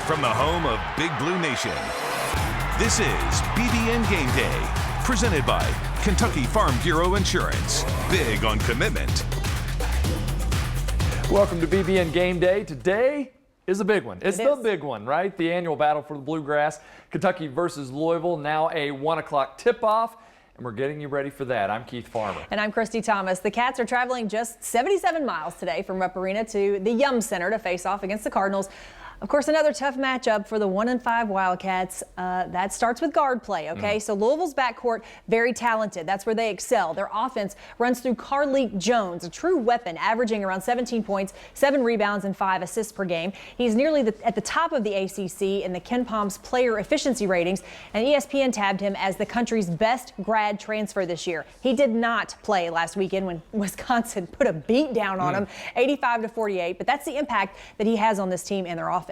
from the home of Big Blue Nation. This is BBN Gameday, presented by Kentucky Farm Bureau Insurance. Big on commitment. Welcome to BBN Gameday. Today is a big one. It's the big one, right? The annual battle for the Bluegrass. Kentucky versus Louisville, now a 1 o'clock tip-off. And we're getting you ready for that. I'm Keith Farmer. And I'm Christy Thomas. The Cats are traveling just 77 miles today from Rupp Arena to the Yum Center to face off against the Cardinals. Of course, another tough matchup for the 1-5 Wildcats. That starts with guard play, okay? So Louisville's backcourt, very talented. That's where they excel. Their offense runs through Carlik Jones, a true weapon, averaging around 17 points, 7 rebounds, and 5 assists per game. He's nearly at the top of the ACC in the Ken Palm's player efficiency ratings, and ESPN tabbed him as the country's best grad transfer this year. He did not play last weekend when Wisconsin put a beat down on him, 85-48, but that's the impact that he has on this team and their offense.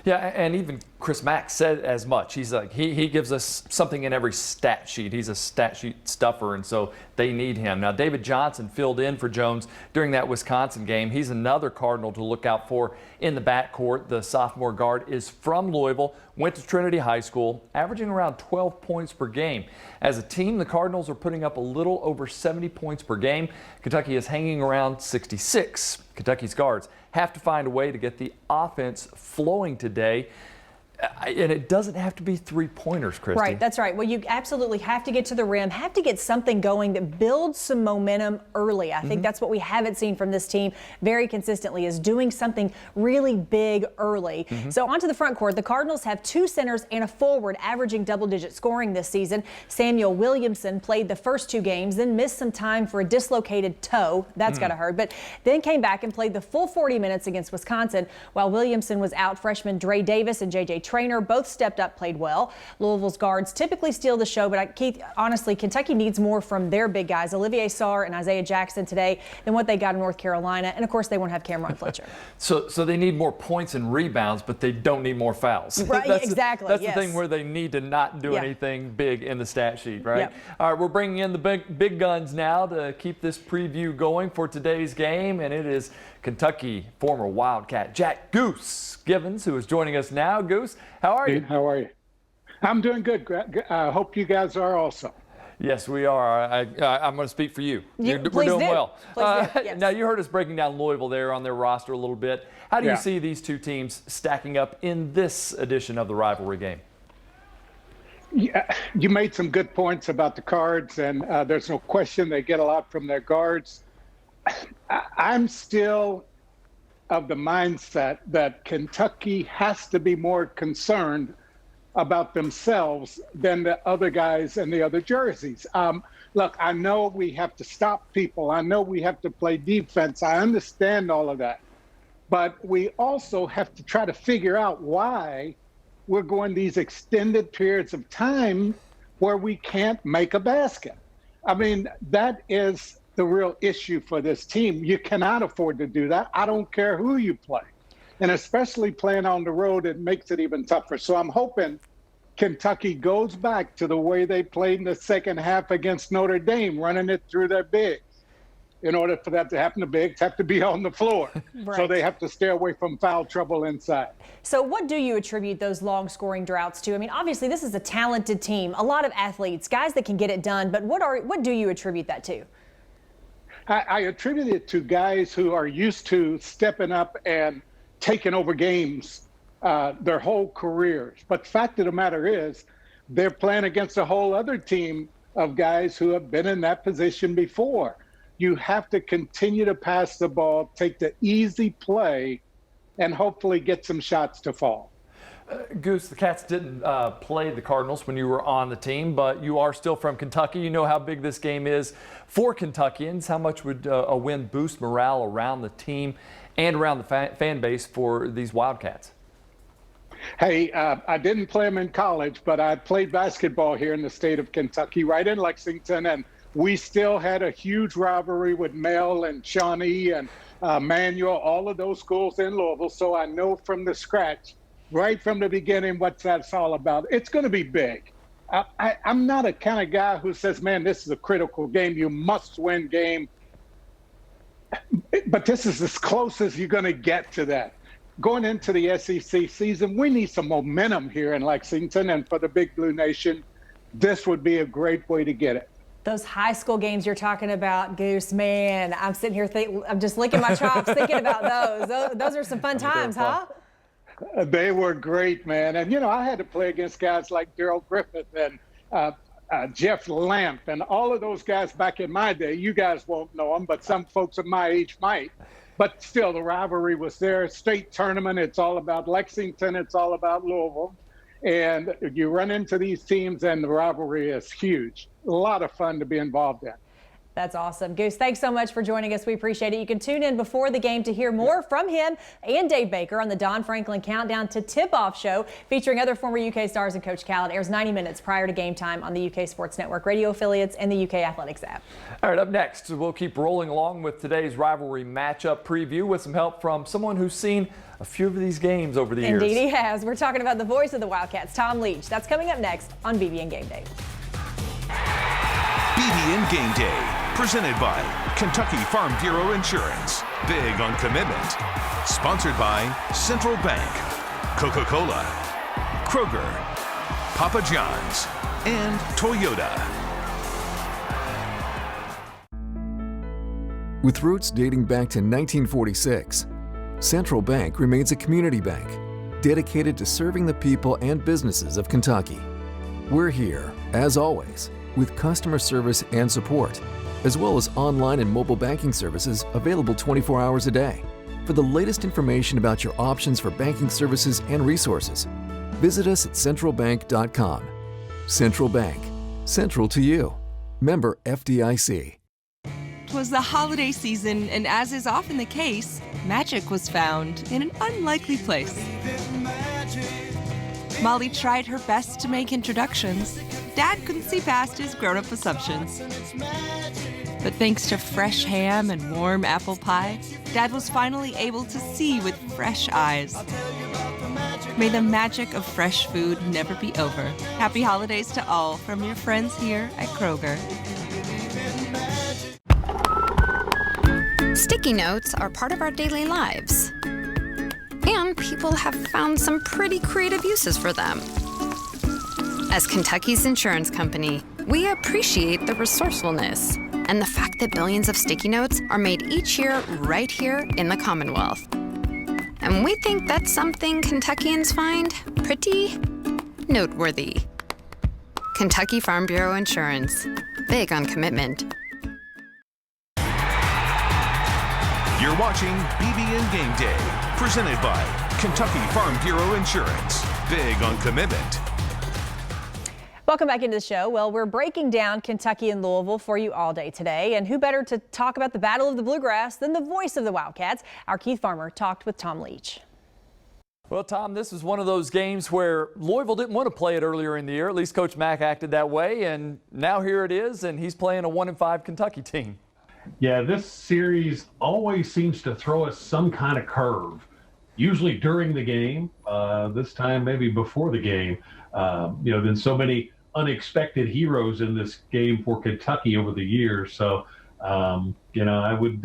Yeah, and even Chris Mack said as much. He's like, he gives us something in every stat sheet. He's a stat sheet stuffer, and so they need him. Now, David Johnson filled in for Jones during that Wisconsin game. He's another Cardinal to look out for in the backcourt. The sophomore guard is from Louisville, went to Trinity High School, averaging around 12 points per game. As a team, the Cardinals are putting up a little over 70 points per game. Kentucky is hanging around 66. Kentucky's guards have to find a way to get the offense flowing today. And it doesn't have to be three-pointers, Christy. Right, that's right. Well, you absolutely have to get to the rim, have to get something going that builds some momentum early. I think that's what we haven't seen from this team very consistently, is doing something really big early. So onto the front court, the Cardinals have 2 centers and a forward averaging double-digit scoring this season. Samuel Williamson played the first 2 games, then missed some time for a dislocated toe. That's got to hurt. But then came back and played the full 40 minutes against Wisconsin. While Williamson was out, freshmen Dre Davis and J.J. Trainer both stepped up, played well. Louisville's guards typically steal the show, but Keith, honestly, Kentucky needs more from their big guys, Olivier Sarr and Isaiah Jackson today, than what they got in North Carolina. And of course, they won't have Cameron Fletcher. So they need more points and rebounds, but they don't need more fouls. Right, exactly. That's the thing where they need to not do anything big in the stat sheet, right? All right, we're bringing in the big guns now to keep this preview going for today's game, and it is Kentucky former Wildcat Jack Goose Givens, who is joining us now. Goose, how are you? How are you? I'm doing good. I hope you guys are also. Yes, we are. I'm going to speak for you. We're doing well. Yes. Now, you heard us breaking down Louisville there on their roster a little bit. How do you see these two teams stacking up in this edition of the rivalry game? Yeah, you made some good points about the Cards, and there's no question they get a lot from their guards. I'm still of the mindset that Kentucky has to be more concerned about themselves than the other guys and the other jerseys. Look, I know we have to stop people. I know we have to play defense. I understand all of that. But we also have to try to figure out why we're going these extended periods of time where we can't make a basket. I mean, that is the real issue for this team. You cannot afford to do that. I don't care who you play. And especially playing on the road, it makes it even tougher. So I'm hoping Kentucky goes back to the way they played in the second half against Notre Dame, running it through their bigs. In order for that to happen, the bigs have to be on the floor. Right. So they have to stay away from foul trouble inside. So what do you attribute those long scoring droughts to? I mean, obviously this is a talented team, a lot of athletes, guys that can get it done, but what do you attribute that to? I attribute it to guys who are used to stepping up and taking over games their whole careers. But the fact of the matter is, they're playing against a whole other team of guys who have been in that position before. You have to continue to pass the ball, take the easy play, and hopefully get some shots to fall. Goose, the Cats didn't play the Cardinals when you were on the team, but you are still from Kentucky. You know how big this game is for Kentuckians. How much would a win boost morale around the team and around the fan base for these Wildcats? Hey, I didn't play them in college, but I played basketball here in the state of Kentucky, right in Lexington, and we still had a huge rivalry with Mel and Shawnee and Manual, all of those schools in Louisville. So I know from the scratch, right from the beginning, what that's all about. It's going to be big. I'm not a kind of guy who says, man, this is a critical game. You must win game. But this is as close as you're going to get to that. going into the SEC season, we need some momentum here in Lexington, and for the Big Blue Nation, this would be a great way to get it. Those high school games you're talking about, Goose, man, I'm sitting here I'm just licking my chops thinking about those. Those are some fun times, huh? They were great, man. And, I had to play against guys like Daryl Griffith and Jeff Lamp and all of those guys back in my day. You guys won't know them, but some folks of my age might. But still, the rivalry was there. State tournament, it's all about Lexington. It's all about Louisville. And you run into these teams, and the rivalry is huge. A lot of fun to be involved in. That's awesome. Goose, thanks so much for joining us. We appreciate it. You can tune in before the game to hear more from him and Dave Baker on the Don Franklin Countdown to Tip-Off show featuring other former UK stars and Coach Cal. It airs 90 minutes prior to game time on the UK Sports Network radio affiliates and the UK Athletics app. All right, up next, we'll keep rolling along with today's rivalry matchup preview with some help from someone who's seen a few of these games over the years. Indeed he has. We're talking about the voice of the Wildcats, Tom Leach. That's coming up next on BBN Gameday. BBN Gameday, presented by Kentucky Farm Bureau Insurance. Big on commitment. Sponsored by Central Bank, Coca-Cola, Kroger, Papa John's, and Toyota. With roots dating back to 1946, Central Bank remains a community bank dedicated to serving the people and businesses of Kentucky. We're here, as always, with customer service and support, as well as online and mobile banking services available 24 hours a day. For the latest information about your options for banking services and resources, visit us at centralbank.com. Central Bank, central to you. Member FDIC. 'Twas the holiday season, and as is often the case, magic was found in an unlikely place. Molly tried her best to make introductions. Dad couldn't see past his grown-up assumptions. But thanks to fresh ham and warm apple pie, Dad was finally able to see with fresh eyes. May the magic of fresh food never be over. Happy holidays to all from your friends here at Kroger. Sticky notes are part of our daily lives. And people have found some pretty creative uses for them. As Kentucky's insurance company, we appreciate the resourcefulness and the fact that billions of sticky notes are made each year right here in the Commonwealth. And we think that's something Kentuckians find pretty noteworthy. Kentucky Farm Bureau Insurance. Big on commitment. You're watching BBN Game Day, presented by Kentucky Farm Bureau Insurance. Big on commitment. Welcome back into the show. Well, we're breaking down Kentucky and Louisville for you all day today. And who better to talk about the Battle of the Bluegrass than the voice of the Wildcats? Our Keith Farmer talked with Tom Leach. Well, Tom, this is one of those games where Louisville didn't want to play it earlier in the year. At least Coach Mack acted that way. And now here it is, and he's playing a 1-5 Kentucky team. Yeah, this series always seems to throw us some kind of curve, usually during the game. This time, maybe before the game. Been so many unexpected heroes in this game for Kentucky over the years. So, I would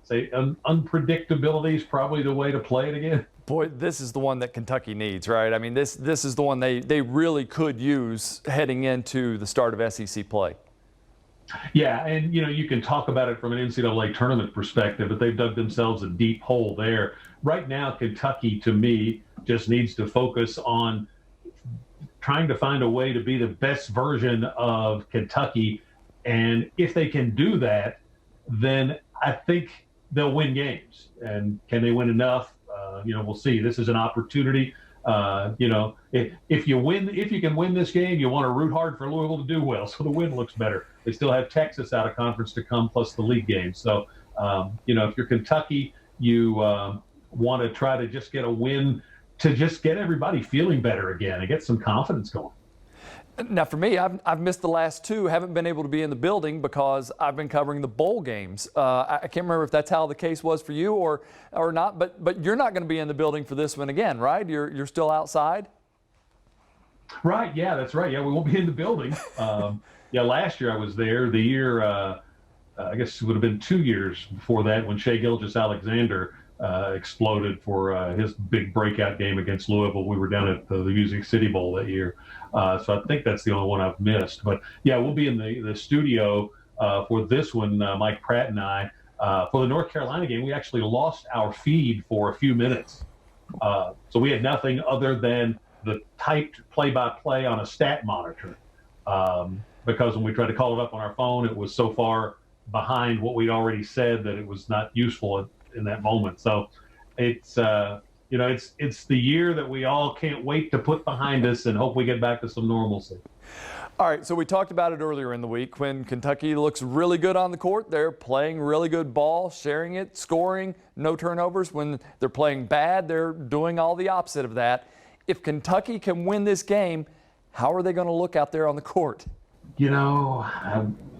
say unpredictability is probably the way to play it again. Boy, this is the one that Kentucky needs, right? I mean, this is the one they really could use heading into the start of SEC play. Yeah, and you can talk about it from an NCAA tournament perspective, but they've dug themselves a deep hole there. Right now, Kentucky, to me, just needs to focus on trying to find a way to be the best version of Kentucky. And if they can do that, then I think they'll win games. And can they win enough? We'll see. This is an opportunity. If you can win this game, you want to root hard for Louisville to do well. So the win looks better. They still have Texas out of conference to come, plus the league game. So, if you're Kentucky, you want to try to just get a win to just get everybody feeling better again and get some confidence going. Now, for me, I've missed the last two. Haven't been able to be in the building because I've been covering the bowl games. I can't remember if that's how the case was for you or not. But you're not going to be in the building for this one again, right? You're still outside. Right. Yeah, that's right. Yeah, we won't be in the building. Last year I was there. The year, I guess it would have been 2 years before that when Shea Gilgeous-Alexander exploded for his big breakout game against Louisville. We were down at the Music City Bowl that year. So I think that's the only one I've missed. But yeah, we'll be in the studio for this one, Mike Pratt and I. For the North Carolina game, we actually lost our feed for a few minutes. So we had nothing other than the typed play-by-play on a stat monitor. Because when we tried to call it up on our phone, it was so far behind what we'd already said that it was not useful in that moment. So it's it's the year that we all can't wait to put behind us and hope we get back to some normalcy. All right, so we talked about it earlier in the week. When Kentucky looks really good on the court, they're playing really good ball, sharing it, scoring, no turnovers. When they're playing bad, they're doing all the opposite of that. If Kentucky can win this game, how are they going to look out there on the court? You know,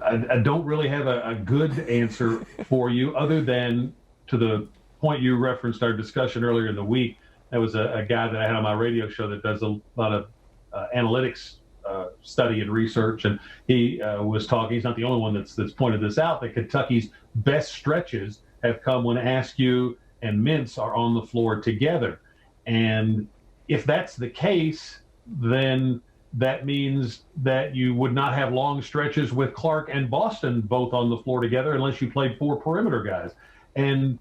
I don't really have a good answer for you other than to the point you referenced our discussion earlier in the week. There was a guy that I had on my radio show that does a lot of analytics study and research, and he was talking. He's not the only one that's pointed this out, that Kentucky's best stretches have come when Askew and Mintz are on the floor together. And if that's the case, then that means that you would not have long stretches with Clark and Boston both on the floor together unless you played 4 perimeter guys. And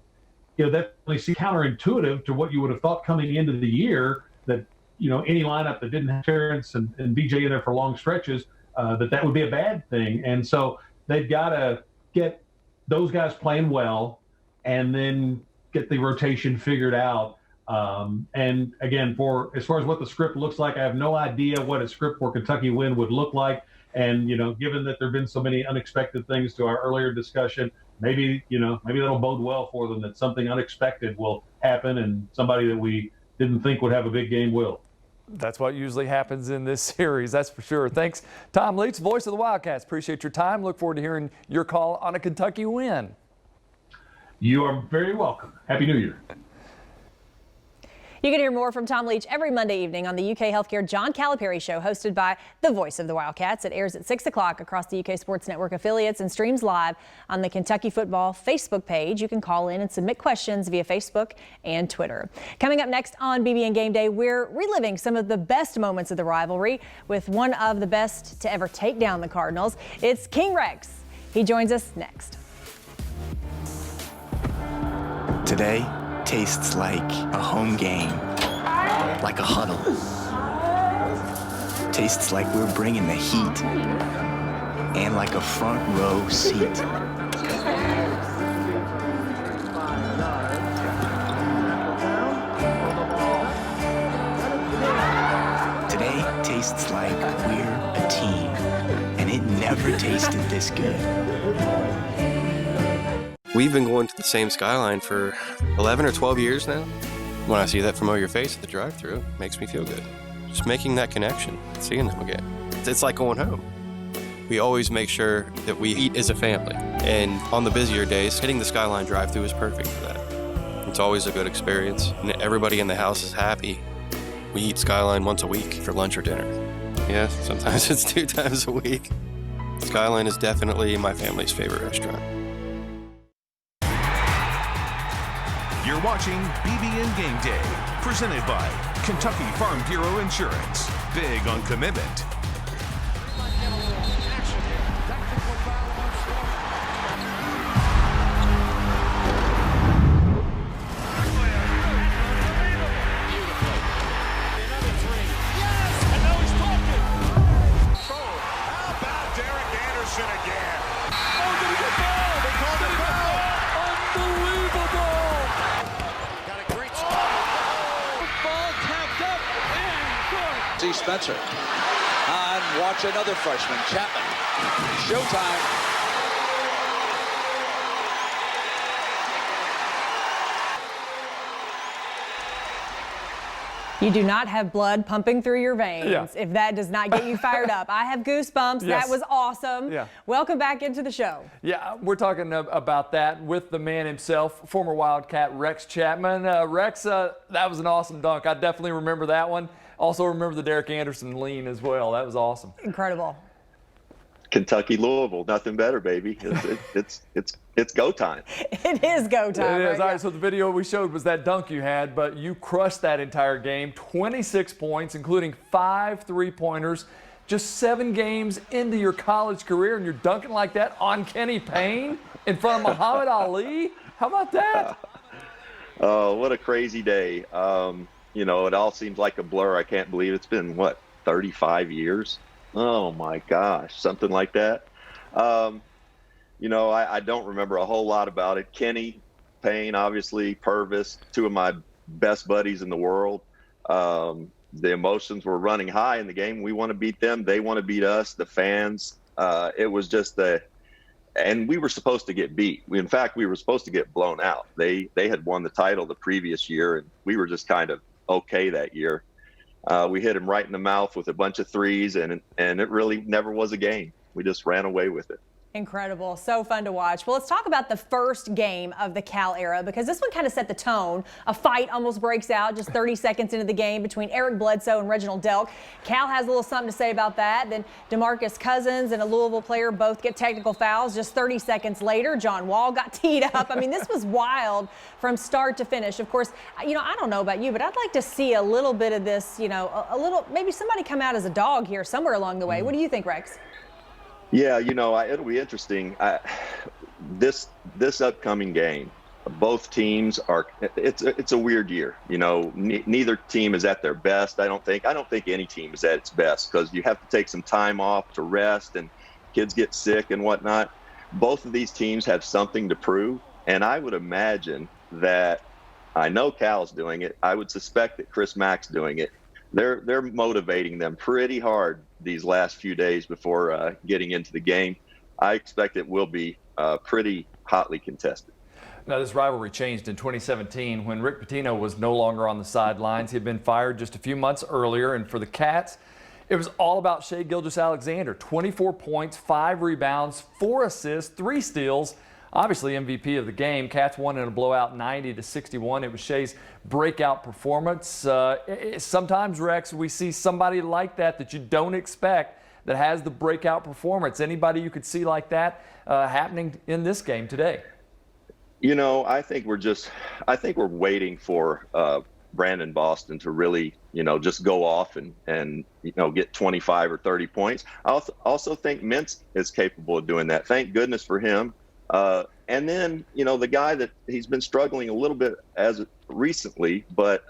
that seems counterintuitive to what you would have thought coming into the year, that any lineup that didn't have Terrence and BJ in there for long stretches, that would be a bad thing. And so they've got to get those guys playing well and then get the rotation figured out. And again, as far as what the script looks like, I have no idea what a script for Kentucky win would look like. And, given that there have been so many unexpected things to our earlier discussion, maybe that'll bode well for them, that something unexpected will happen and somebody that we didn't think would have a big game will. That's what usually happens in this series, that's for sure. Thanks, Tom Leach, voice of the Wildcats. Appreciate your time. Look forward to hearing your call on a Kentucky win. You are very welcome. Happy New Year. You can hear more from Tom Leach every Monday evening on the UK Healthcare John Calipari Show, hosted by the voice of the Wildcats. It airs at 6 o'clock across the UK Sports Network affiliates and streams live on the Kentucky Football Facebook page. You can call in and submit questions via Facebook and Twitter. Coming up next on BBN Game Day, we're reliving some of the best moments of the rivalry with one of the best to ever take down the Cardinals. It's King Rex. He joins us next. Today tastes like a home game, like a huddle. Tastes like we're bringing the heat, and like a front row seat. Today tastes like we're a team, and it never tasted this good. We've been going to the same Skyline for 11 or 12 years now. When I see that familiar face at the drive-thru, it makes me feel good. Just making that connection, seeing them again. It's like going home. We always make sure that we eat as a family. And on the busier days, hitting the Skyline drive-thru is perfect for that. It's always a good experience, and everybody in the house is happy. We eat Skyline once a week for lunch or dinner. Yeah, sometimes it's 2 times a week. Skyline is definitely my family's favorite restaurant. You're watching BBN Game Day, presented by Kentucky Farm Bureau Insurance. Big on commitment. Spencer. And watch another freshman, Chapman. Showtime. You do not have blood pumping through your veins if that does not get you fired up. I have goosebumps. Yes. That was awesome. Yeah. Welcome back into the show. Yeah, we're talking about that with the man himself, former Wildcat Rex Chapman. Rex, that was an awesome dunk. I definitely remember that one. Also remember the Derek Anderson lean as well. That was awesome. Incredible. Kentucky, Louisville, nothing better, baby. It's it's go time. It is go time. It is. Right? All right, so the video we showed was that dunk you had, but you crushed that entire game. 26 points, including 5 3-pointers. Just 7 games into your college career, and you're dunking like that on Kenny Payne in front of Muhammad Ali? How about that? Oh, what a crazy day. You know, it all seems like a blur. I can't believe it's been, 35 years? Oh, my gosh, something like that. You know, I don't remember a whole lot about it. Kenny Payne, obviously, Purvis, 2 of my best buddies in the world. The emotions were running high in the game. We want to beat them. They want to beat us, the fans. It was just and we were supposed to get beat. In fact, we were supposed to get blown out. They had won the title the previous year, and we were just kind of okay that year. We hit them right in the mouth with a bunch of threes, and it really never was a game. We just ran away with it. Incredible. So fun to watch. Well, let's talk about the first game of the Cal era, because this one kind of set the tone. A fight almost breaks out just 30 seconds into the game between Eric Bledsoe and Reginald Delk. Cal has a little something to say about that. Then DeMarcus Cousins and a Louisville player both get technical fouls. Just 30 seconds later, John Wall got teed up. I mean, this was wild from start to finish. Of course, you know, I don't know about you, but I'd like to see a little bit of this, you know, a little, maybe somebody come out as a dog here somewhere along the way. What do you think, Rex? Yeah, you know, it'll be interesting. This upcoming game, both teams are. It's a weird year. You know, neither team is at their best. I don't think any team is at its best, because you have to take some time off to rest, and kids get sick and whatnot. Both of these teams have something to prove, and I would imagine that. I know Cal's doing it. I would suspect that Chris Mack's doing it. They're motivating them pretty hard these last few days before getting into the game. I expect it will be pretty hotly contested. Now, this rivalry changed in 2017 when Rick Pitino was no longer on the sidelines. He had been fired just a few months earlier, and for the Cats, it was all about Shai Gilgeous-Alexander. 24 points, 5 rebounds, 4 assists, 3 steals. Obviously MVP of the game. Cats won in a blowout 90-61. It was Shai's breakout performance. Sometimes, Rex, we see somebody like that you don't expect that has the breakout performance. Anybody you could see like that happening in this game today? You know, I think we're waiting for Brandon Boston to really, you know, just go off and you know, get 25 or 30 points. I also think Mintz is capable of doing that. Thank goodness for him. And then, you know, the guy that he's been struggling a little bit as recently, but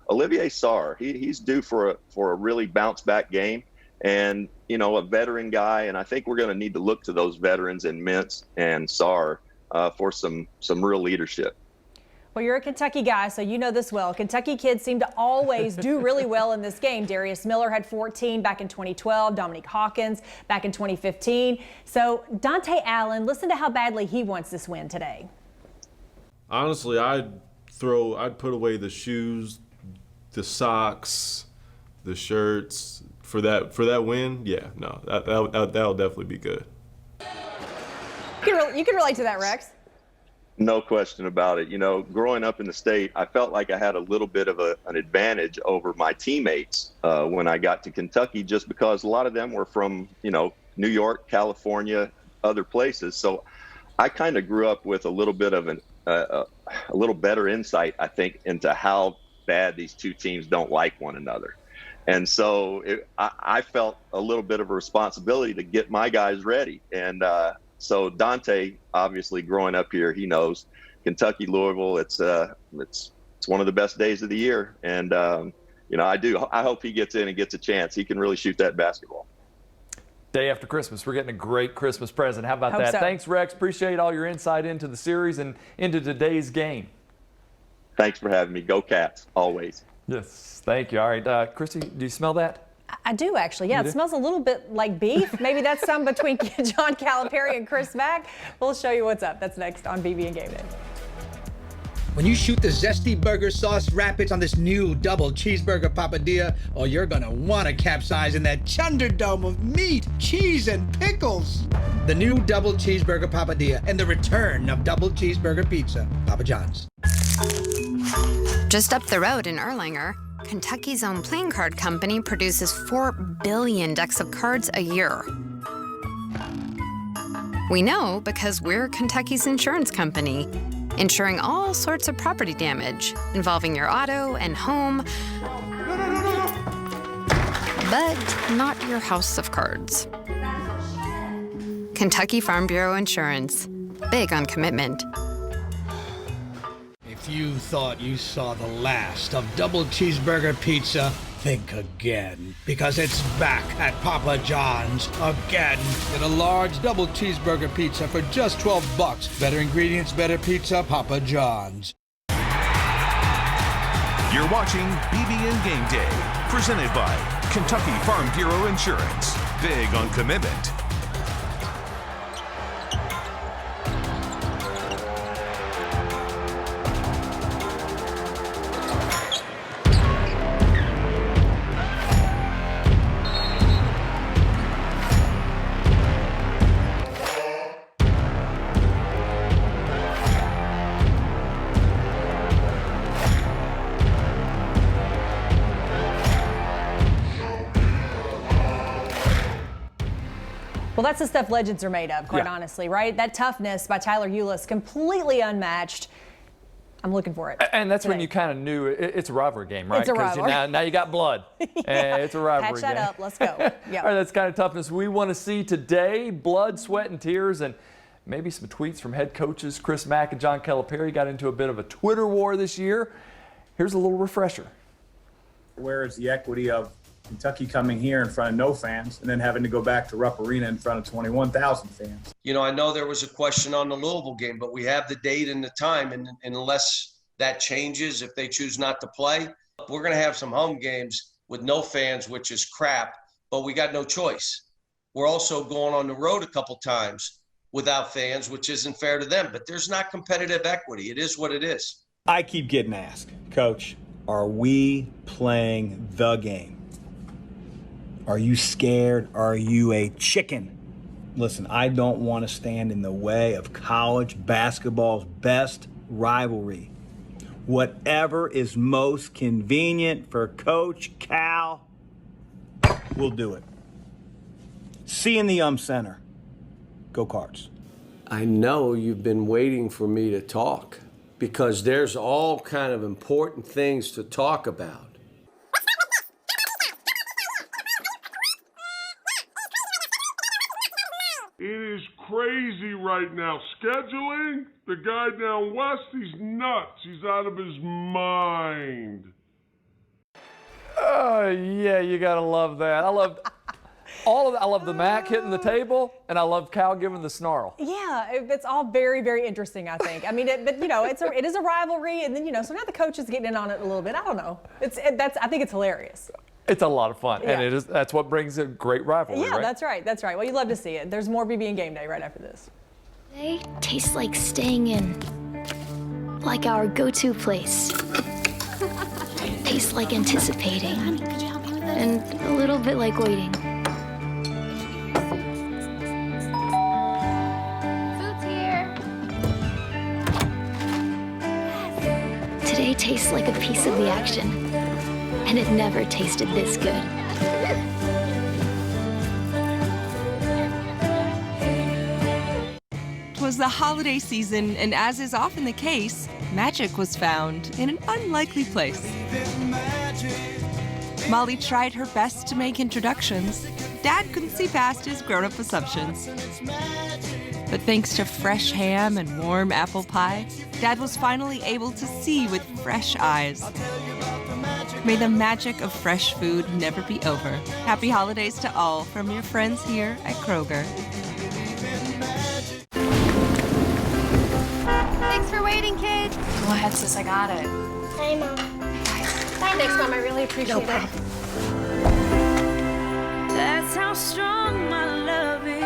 Olivier Sarr, he's due for a really bounce back game, and, you know, a veteran guy. And I think we're going to need to look to those veterans in Mintz and Sarr for some real leadership. Well, you're a Kentucky guy, so you know this well. Kentucky kids seem to always do really well in this game. Darius Miller had 14 back in 2012, Dominique Hawkins back in 2015. So Dante Allen, listen to how badly he wants this win today. Honestly, I'd put away the shoes, the socks, the shirts for that win. Yeah, no, that'll definitely be good. You can relate to that, Rex. No question about it. You know, growing up in the state, I felt like I had a little bit of an advantage over my teammates when I got to Kentucky, just because a lot of them were from, you know, New York, California, other places. So I kind of grew up with a little bit of a little better insight, I think, into how bad these two teams don't like one another. And so I felt a little bit of a responsibility to get my guys ready. And so Dante, obviously growing up here, he knows Kentucky, Louisville. It's one of the best days of the year, and you know, I hope he gets in and gets a chance. He can really shoot that basketball. Day after Christmas, we're getting a great Christmas present. How about that? So. Thanks, Rex. Appreciate all your insight into the series and into today's game. Thanks for having me. Go Cats, always. Yes, thank you. All right, Christy, do you smell that? I do, actually. Yeah, it smells a little bit like beef. Maybe that's some between John Calipari and Chris Mack. We'll show you what's up. That's next on BBN Gameday. When you shoot the zesty burger sauce rapids on this new double cheeseburger papadilla, oh, you're gonna want to capsize in that Chunderdome of meat, cheese, and pickles. The new double cheeseburger papadilla and the return of double cheeseburger pizza. Papa John's. Just up the road in Erlanger, Kentucky's own playing card company produces 4 billion decks of cards a year. We know because we're Kentucky's insurance company, insuring all sorts of property damage involving your auto and home, but not your house of cards. Kentucky Farm Bureau Insurance. Big on commitment. If you thought you saw the last of double cheeseburger pizza, think again, because it's back at Papa John's again. Get a large double cheeseburger pizza for just $12. Better ingredients, better pizza, Papa John's. You're watching BBN Gameday, presented by Kentucky Farm Bureau Insurance. Big on commitment. Well, that's the stuff legends are made of, quite honestly, right? That toughness by Tyler Ulis, completely unmatched. I'm looking for it. And that's today. when you kind of knew it's a rivalry game, right? It's a rivalry. Now you got blood. It's a rivalry Patch that game. up. Let's go. Yeah. All right, that's kind of toughness we want to see today. Blood, sweat, and tears, and maybe some tweets from head coaches Chris Mack and John Calipari. Got into a bit of a Twitter war this year. Here's a little refresher. Where is the equity of Kentucky coming here in front of no fans and then having to go back to Rupp Arena in front of 21,000 fans? You know, I know there was a question on the Louisville game, but we have the date and the time, and unless that changes, if they choose not to play, we're going to have some home games with no fans, which is crap, but we got no choice. We're also going on the road a couple times without fans, which isn't fair to them, but there's not competitive equity. It is what it is. I keep getting asked, Coach, are we playing the game? Are you scared? Are you a chicken? Listen, I don't want to stand in the way of college basketball's best rivalry. Whatever is most convenient for Coach Cal, we'll do it. See you in the Center. Go Cards. I know you've been waiting for me to talk because there's all kind of important things to talk about. It is crazy right now. Scheduling, the guy down west, he's nuts. He's out of his mind. Oh, yeah, you got to love that. I love the Mac hitting the table, and I love Cal giving the snarl. Yeah, it's all very, very interesting, I think. I mean, it is a rivalry, and then, so now the coach is getting in on it a little bit. I don't know. I think it's hilarious. It's a lot of fun, Yeah. and that's what brings a great rivalry, Yeah, right? that's right. That's right. Well, you love to see it. There's more BBN Game Day right after this. They taste like staying in, like our go-to place. Tastes like anticipating, and a little bit like waiting. Food's here. Today tastes like a piece of the action. And it never tasted this good. It was the holiday season, and as is often the case, magic was found in an unlikely place. Molly tried her best to make introductions. Dad couldn't see past his grown-up assumptions. But thanks to fresh ham and warm apple pie, Dad was finally able to see with fresh eyes. May the magic of fresh food never be over. Happy holidays to all from your friends here at Kroger. Thanks for waiting, kids. Go ahead, sis, I got it. Bye, Mom. Bye, thanks, Mom. I really appreciate it. That's how strong my love is.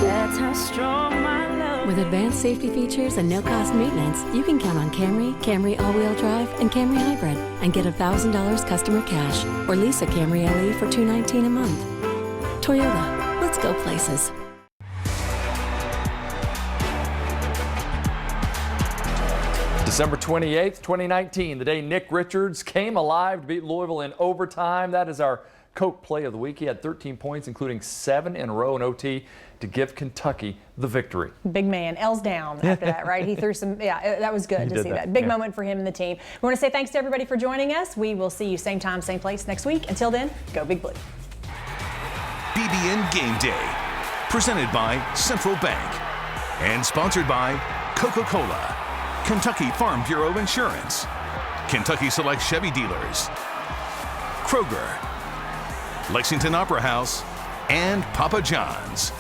That's how strong my love is. With advanced safety features and no-cost maintenance, you can count on Camry, Camry all-wheel drive, and Camry Hybrid, and get $1,000 customer cash, or lease a Camry LE for $219 a month. Toyota, let's go places. December 28th, 2019, the day Nick Richards came alive to beat Louisville in overtime. That is our Coke Play of the Week. He had 13 points, including 7 in a row in OT to give Kentucky the victory. Big man, L's down after that, right? He threw some, that was good to see that. Big moment for him and the team. We want to say thanks to everybody for joining us. We will see you same time, same place next week. Until then, go Big Blue. BBN Gameday, presented by Central Bank and sponsored by Coca-Cola, Kentucky Farm Bureau Insurance, Kentucky Select Chevy Dealers, Kroger, Lexington Opera House, and Papa John's.